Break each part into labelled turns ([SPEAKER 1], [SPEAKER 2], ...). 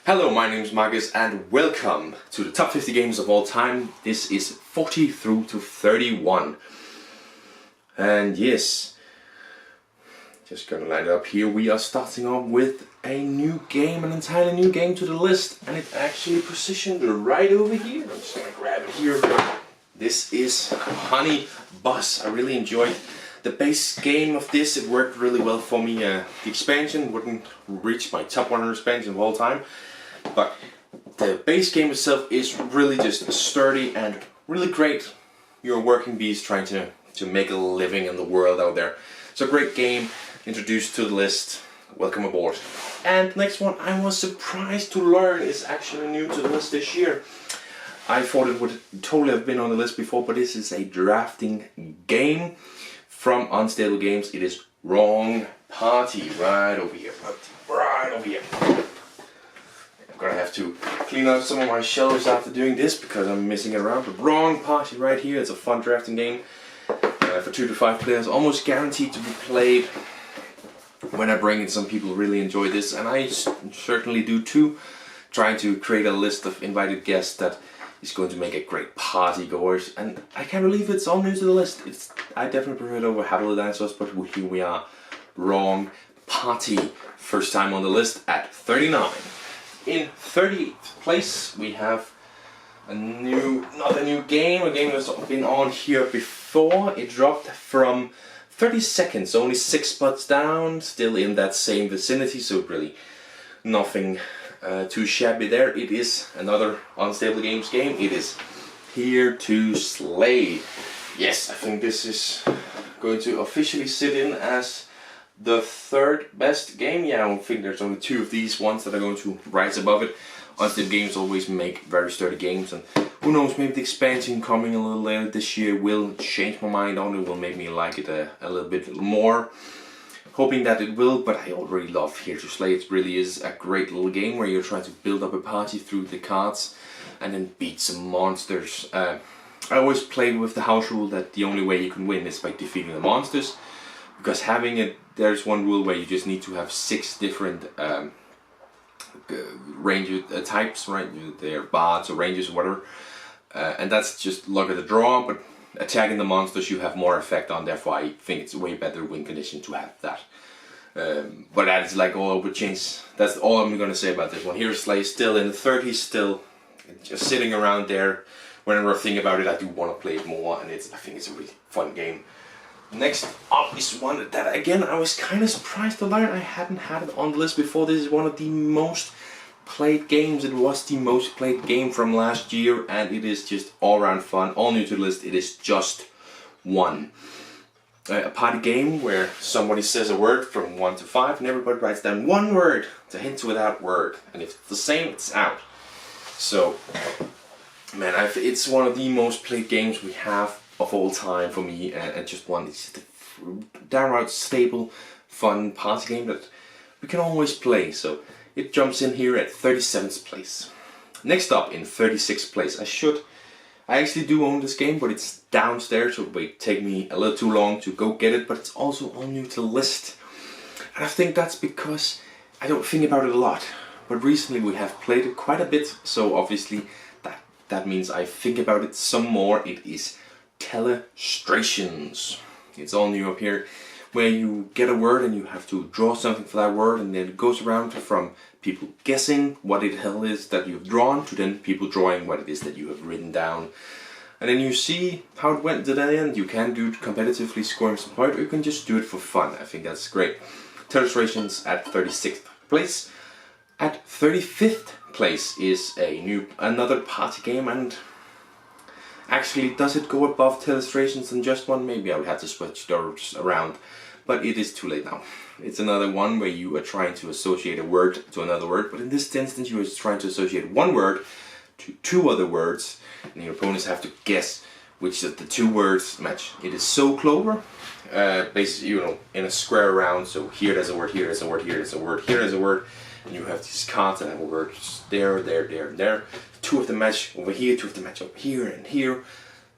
[SPEAKER 1] Hello, my name is Marcus and welcome to the top 50 games of all time. This is 40 through to 31. And yes, just gonna line it up here. We are starting off with a new game, an entirely new game to the list. And it's actually positioned right over here. I'm just gonna grab it here. This is Honey Bus. I really enjoyed the base game of this. It worked really well for me. The expansion wouldn't reach my top 100 expansion of all time. But the base game itself is really just sturdy and really great. You're a working beast trying to make a living in the world out there. It's a great game, introduced to the list. Welcome aboard. And next one I was surprised to learn is actually new to the list this year. I thought it would totally have been on the list before, but this is a drafting game from Unstable Games. It is Wrong Party, right over here. Right over here. I'm gonna have to clean out some of my shelves after doing this because I'm messing it around. But Wrong Party right here. It's a fun drafting game for 2 to 5 players, almost guaranteed to be played. When I bring in, some people really enjoy this, and I certainly do too. Trying to create a list of invited guests that is going to make a great party goers, and I can't believe it's all new to the list. I definitely prefer it over Happily Dinosaurs, but here we are. Wrong Party, first time on the list at 39. In 30th place we have another new game, a game that's been on here before. It dropped from 32nd, so only 6 spots down, still in that same vicinity, so really nothing too shabby there. It is another Unstable Games game. It is Here to Slay. Yes, I think this is going to officially sit in as the third best game. Yeah, I don't think there's only 2 of these ones that are going to rise above it. Unstable Games always make very sturdy games, and who knows, maybe the expansion coming a little later this year will change my mind on it, will make me like it a little bit more. Hoping that it will, but I already love Here to Slay. It really is a great little game where you're trying to build up a party through the cards and then beat some monsters. I always play with the house rule that the only way you can win is by defeating the monsters, because there's one rule where you just need to have 6 different ranger types, right? They're bards or rangers or whatever, and that's just luck of the draw. But attacking the monsters you have more effect on, therefore I think it's a way better win condition to have that. But that's like all over change. That's all I'm gonna say about this one. Here to Slay, still in the 30s, still just sitting around there. Whenever I think about it, I do want to play it more, and I think it's a really fun game. Next up is one that, again, I was kind of surprised to learn I hadn't had it on the list before. This is one of the most played games. It was the most played game from last year, and it is just all around fun. All new to the list. It is Just One. A party game where somebody says a word from 1 to 5 and everybody writes down one word to hint with that word, and if it's the same, it's out. So, man, it's one of the most played games we have of all time for me, and Just One. It's just a downright stable, fun party game that we can always play. So it jumps in here at 37th place. Next up, in 36th place, I actually do own this game, but it's downstairs, so it will take me a little too long to go get it, but it's also all new to the list. And I think that's because I don't think about it a lot, but recently we have played it quite a bit, so obviously that means I think about it some more. It is Telestrations. It's all new up here, where you get a word and you have to draw something for that word, and then it goes around from people guessing what the hell is that you've drawn to then people drawing what it is that you have written down. And then you see how it went to the end. You can do it competitively, scoring some points, or you can just do it for fun. I think that's great. Telestrations at 36th place. At 35th place is another party game, and actually, does it go above Telestrations and Just One? Maybe I would have to switch those around, but it is too late now. It's another one where you are trying to associate a word to another word, but in this instance you are trying to associate one word to 2 other words, and your opponents have to guess which of the 2 words match. It is so clever, basically, in a square around, so here there's a word, here there's a word, here there's a word, here there's a word, and you have these cards that have words there, there, there, and there. 2 of them match over here, 2 of them match over here and here.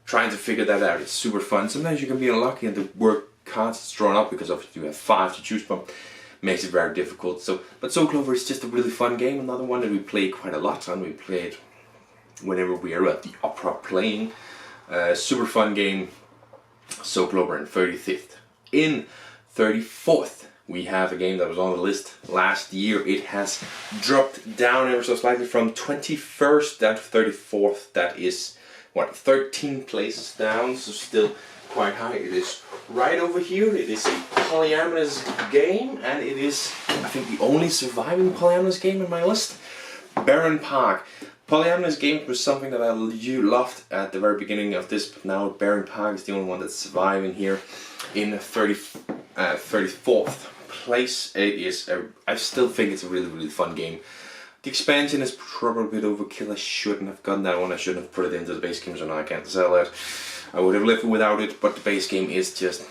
[SPEAKER 1] Trying to figure that out, it's super fun. Sometimes you can be unlucky and the word cards is drawn up because of you have 5 to choose from. makes it very difficult. So, but Soul Clover is just a really fun game. Another one that we play quite a lot, and we play it whenever we are at the opera playing. Super fun game. Soul Clover in 35th. In 34th, we have a game that was on the list last year. It has dropped down ever so slightly from 21st down to 34th. That is, what, 13 places down, so still quite high. It is right over here. It is a polyamorous game, and it is, I think, the only surviving polyamorous game in my list. Baron Park. Polyamorous game was something that I loved at the very beginning of this, but now Baron Park is the only one that's surviving here in 34th place. It is I still think it's a really fun game. The expansion is probably a bit overkill. I shouldn't have gotten that one. I shouldn't have put it into the base game, so now I can't sell it. I would have lived without it, but the base game is just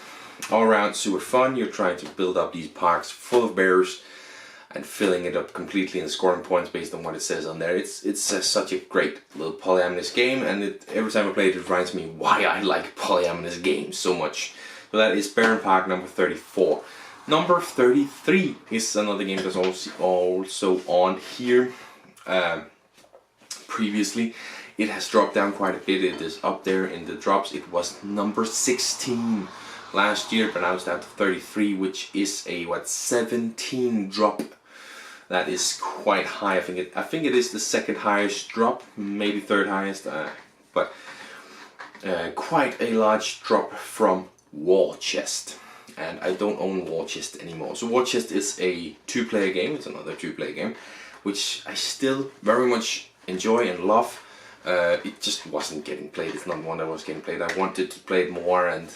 [SPEAKER 1] all around super fun. You're trying to build up these parks full of bears and filling it up completely and scoring points based on what it says on there. It's such a great little polyamorous game, and every time I play it, it reminds me why I like polyamorous games so much. So that is Baron Park number 34. Number 33 is another game that's also on here. Previously, it has dropped down quite a bit. It is up there in the drops. It was number 16 last year, but now it's down to 33, which is a 17 drop. That is quite high. I think it is the second highest drop, maybe third highest, but quite a large drop from War Chest. And I don't own War Chest anymore. So War Chest is a 2-player game. It's another 2-player game, which I still very much enjoy and love. It just wasn't getting played. It's not one that was getting played. I wanted to play it more and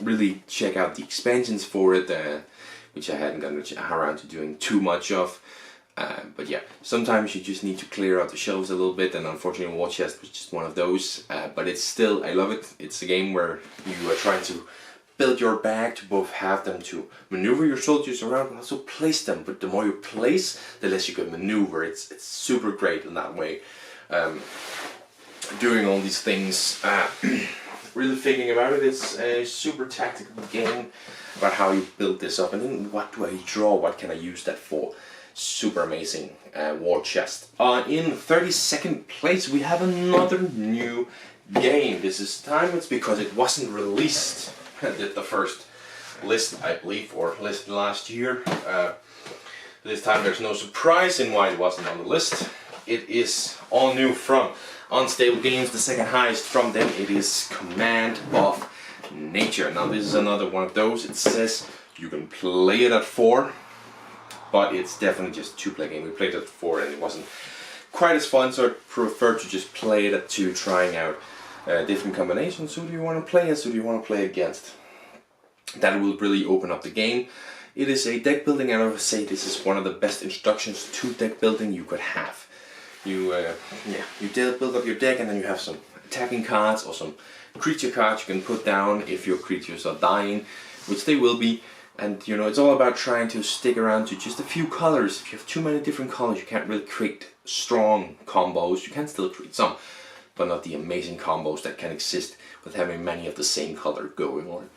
[SPEAKER 1] really check out the expansions for it, which I hadn't gotten around to doing too much of. But yeah, sometimes you just need to clear out the shelves a little bit, and unfortunately War Chest was just one of those. But it's still, I love it. It's a game where you are trying to build your bag to both have them to maneuver your soldiers around but also place them. But the more you place, the less you can maneuver. It's super great in that way. Doing all these things, really thinking about it, it's a super tactical game about how you build this up and then what do I draw, what can I use that for. Super amazing. War Chest. In 32nd place we have another new game. This time it's because it wasn't released. I did the first list, I believe, or list last year. This time there's no surprise in why it wasn't on the list. It is all new from Unstable Games, the second highest from them. It is Command of Nature. Now this is another one of those. It says you can play it at 4, but it's definitely just a 2-player game. We played it at 4 and it wasn't quite as fun, so I prefer to just play it at 2, trying out different combinations. Who do you want to play as? Who do you want to play against? That will really open up the game. It is a deck building, and I would say this is one of the best introductions to deck building you could have. You build up your deck, and then you have some attacking cards or some creature cards you can put down if your creatures are dying, which they will be. And you know, it's all about trying to stick around to just a few colors. If you have too many different colors, you can't really create strong combos. You can still create some, but not the amazing combos that can exist with having many of the same color going on.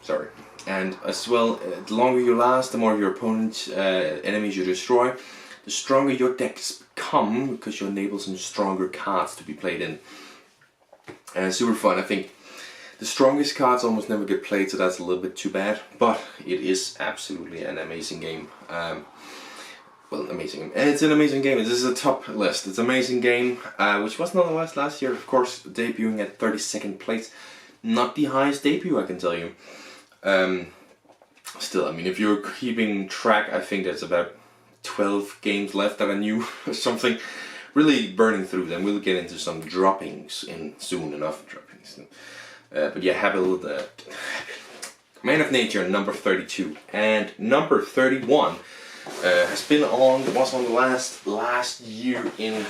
[SPEAKER 1] Sorry. And as well, the longer you last, the more your opponent's enemies you destroy, the stronger your decks become, because you enable some stronger cards to be played in. And super fun. I think the strongest cards almost never get played, so that's a little bit too bad, but it is absolutely an amazing game. Well, amazing. And it's an amazing game. This is a top list. It's an amazing game, which wasn't on the list last year, of course, debuting at 32nd place. Not the highest debut, I can tell you. Still, I mean, if you're keeping track, I think there's about 12 games left that I knew or something. Really burning through them. We'll get into some droppings in soon enough. But yeah, have a little Man of Nature, number 32, and number 31 was on the last year in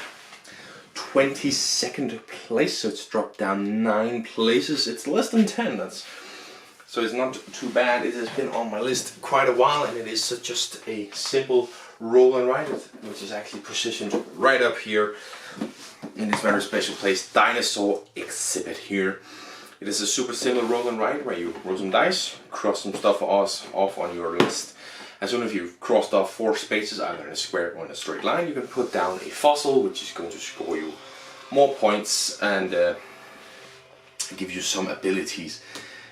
[SPEAKER 1] 22nd place, so it's dropped down 9 places. It's less than 10. So it's not too bad. It has been on my list quite a while, and it is just a simple roll and write, which is actually positioned right up here in this very special place, Dinosaur Exhibit here. It is a super simple roll and write where you roll some dice, cross some stuff off on your list, As soon as you've crossed off 4 spaces, either in a square or in a straight line, you can put down a fossil, which is going to score you more points and give you some abilities.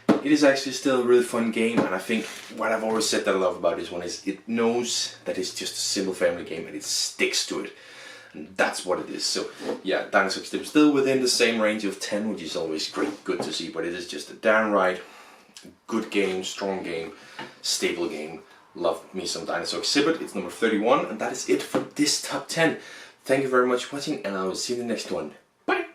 [SPEAKER 1] It is actually still a really fun game, and I think what I've always said that I love about this one is it knows that it's just a simple family game and it sticks to it. And that's what it is. So yeah, Dinosaur Extreme still within the same range of 10, which is always good to see, but it is just a downright good game, strong game, stable game. Love me some Dinosaur Exhibit. It's number 31, and that is it for this top 10. Thank you very much for watching, and I will see you in the next one. Bye!